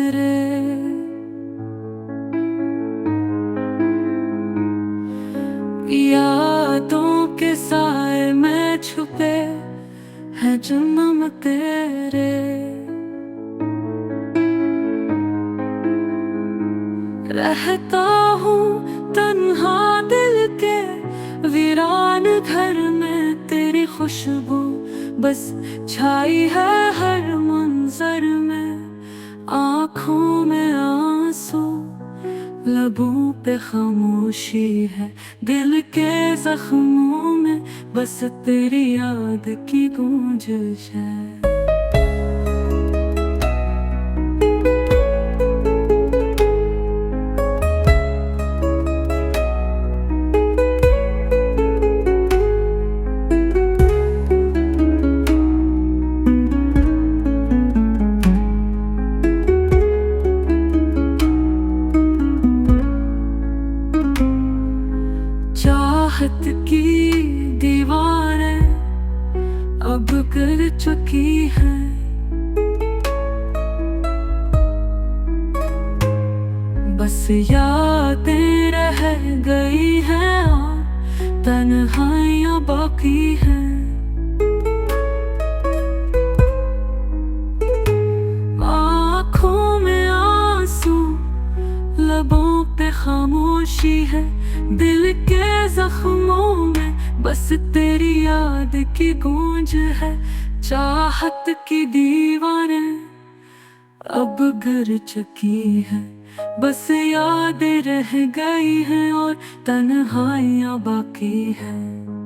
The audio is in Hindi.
तेरे। यादों के साए में छुपे हैं जन्म तेरे। रहता हूँ तन्हा दिल के वीरान घर में, तेरी खुशबू बस छाई है हर मंजर में। आँखों में आंसू, लबों पे खामोशी है, दिल के जख्मों में बस तेरी याद की गूंजिश है। चाहत की दीवारें अब गिर चुकी हैं, बस यादें रह गई हैं और तन्हाइयाँ बाकी हैं। आँखों में आंसू, लबों पे खामोशी है, दिल के जख्मों में बस तेरी याद की गूंज है। चाहत की दीवारें अब गिर चुकी है, बस यादें रह गई हैं और तन्हाइयाँ बाकी हैं।